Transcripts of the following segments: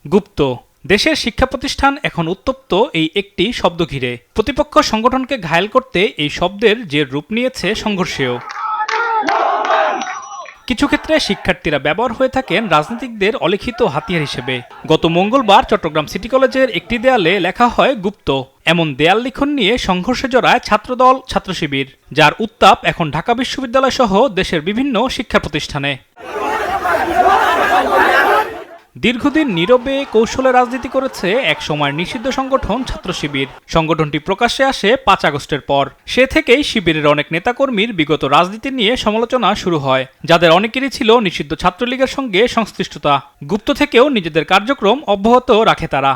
গুপ্ত দেশের শিক্ষা প্রতিষ্ঠান এখন উত্তপ্ত এই একটি শব্দ ঘিরে। প্রতিপক্ষ সংগঠনকে ঘায়েল করতে এই শব্দের যে রূপ নিয়েছে সংঘর্ষেও। কিছু ক্ষেত্রে শিক্ষার্থীরা ব্যবহার হয়ে থাকেন রাজনীতিকদের অলিখিত হাতিয়ার হিসেবে। গত মঙ্গলবার চট্টগ্রাম সিটি কলেজের একটি দেয়ালে লেখা হয় গুপ্ত। এমন দেয়াল লিখন নিয়ে সংঘর্ষে জড়ায় ছাত্রদল ছাত্র শিবির, যার উত্তাপ এখন ঢাকা বিশ্ববিদ্যালয় সহ দেশের বিভিন্ন শিক্ষা প্রতিষ্ঠানে। দীর্ঘদিন নীরবে কৌশলে রাজনীতি করেছে এক সময় নিষিদ্ধ সংগঠন ছাত্র শিবির। সংগঠনটি প্রকাশ্যে আসে 5 আগস্টের পর। সে থেকেই শিবিরের অনেক নেতাকর্মীর বিগত রাজনীতি নিয়ে সমালোচনা শুরু হয়, যাদের অনেকেরই ছিল নিষিদ্ধ ছাত্রলীগের সঙ্গে সংশ্লিষ্টতা। গুপ্ত থেকেও নিজেদের কার্যক্রম অব্যাহত রাখে তারা।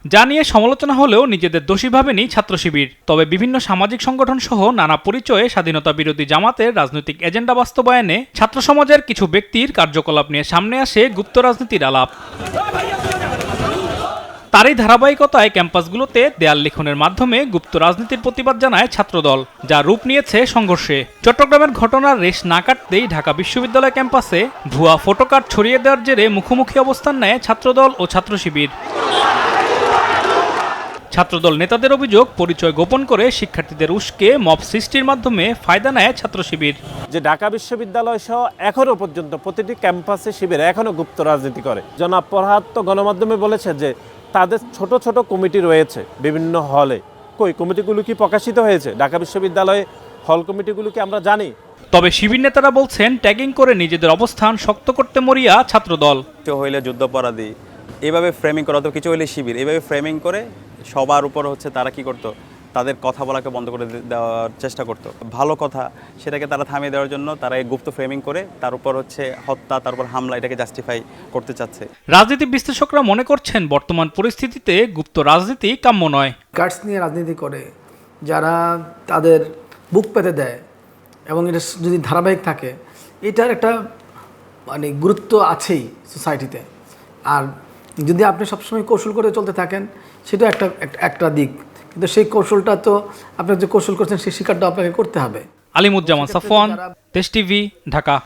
যা নিয়ে সমালোচনা হলেও নিজেদের দোষী ভাবেনি ছাত্র শিবির। তবে বিভিন্ন সামাজিক সংগঠন সহ নানা পরিচয়ে স্বাধীনতা বিরোধী জামাতের রাজনৈতিক এজেন্ডা বাস্তবায়নে ছাত্র সমাজের কিছু ব্যক্তির কার্যকলাপ নিয়ে সামনে আসে গুপ্ত রাজনীতির আলাপ। তারই ধারাবাহিকতায় ক্যাম্পাসগুলোতে দেয়াল লিখনের মাধ্যমে গুপ্ত রাজনীতির প্রতিবাদ জানায় ছাত্রদল, যা রূপ নিয়েছে সংঘর্ষে। চট্টগ্রামের ঘটনার রেশ না কাটতেই ঢাকা বিশ্ববিদ্যালয় ক্যাম্পাসে ভুয়া ফটোকার্ড ছড়িয়ে দেওয়ার জেরে মুখোমুখি অবস্থান নেয় ছাত্রদল ও ছাত্র শিবির। ছাত্রদল নেতাদের অভিযোগ, পরিচয় গোপন করে শিক্ষার্থীদের উস্কে মব সৃষ্টির মাধ্যমে ফায়দা নেয় ছাত্র শিবির। যে ঢাকা বিশ্ববিদ্যালয় সহ এখনো পর্যন্ত প্রতিটি ক্যাম্পাসে শিবির এখনো গুপ্ত রাজনীতি করে। জনাব ফরহাদ তো গণমাধ্যমে বলেছে যে তাদের ছোট ছোট কমিটি রয়েছে বিভিন্ন হলে। কই কমিটিগুলো কি প্রকাশিত হয়েছে? ঢাকা বিশ্ববিদ্যালয়ে হল কমিটিগুলো কি আমরা জানি? তবে শিবির নেতারা বলছেন, ট্যাগিং করে নিজেদের অবস্থান শক্ত করতে মরিয়া ছাত্রদল। কিছু হইলে যুদ্ধাপরাধী এভাবে ফ্রেমিং করা হতো, কিছু হইলে শিবির, এভাবে ফ্রেমিং করে সবার উপর তারা কি করতো, তাদের কথা বলাকে বন্ধ করে দেওয়ার চেষ্টা করতো। ভালো কথা সেটাকে তারা থামিয়ে দেওয়ার জন্য তারা এই গুপ্ত ফ্রেমিং করে তার উপর হত্যা, তারপর হামলা, এটাকে জাস্টিফাই করতে চাচ্ছে। রাজনীতি বিশ্লেষকরা মনে করছেন, বর্তমান পরিস্থিতিতে গুপ্ত রাজনীতি কাম্য নয়। কার্ডস নিয়ে রাজনীতি করে যারা তাদের বুক পেতে দেয় এবং এটা যদি ধারাবাহিক থাকে, এটার একটা গুরুত্ব আছেই সোসাইটিতে। আর যদি আপনি সবসময় কৌশল করে চলতে থাকেন, সেটা একটা দিক, কিন্তু সেই কৌশলটা তো আপনি যে কৌশল করছেন সেই শিকারটা আপনাকে করতে হবে। আলিমুজ্জামান সাফওয়ান, দেশ টিভি, ঢাকা।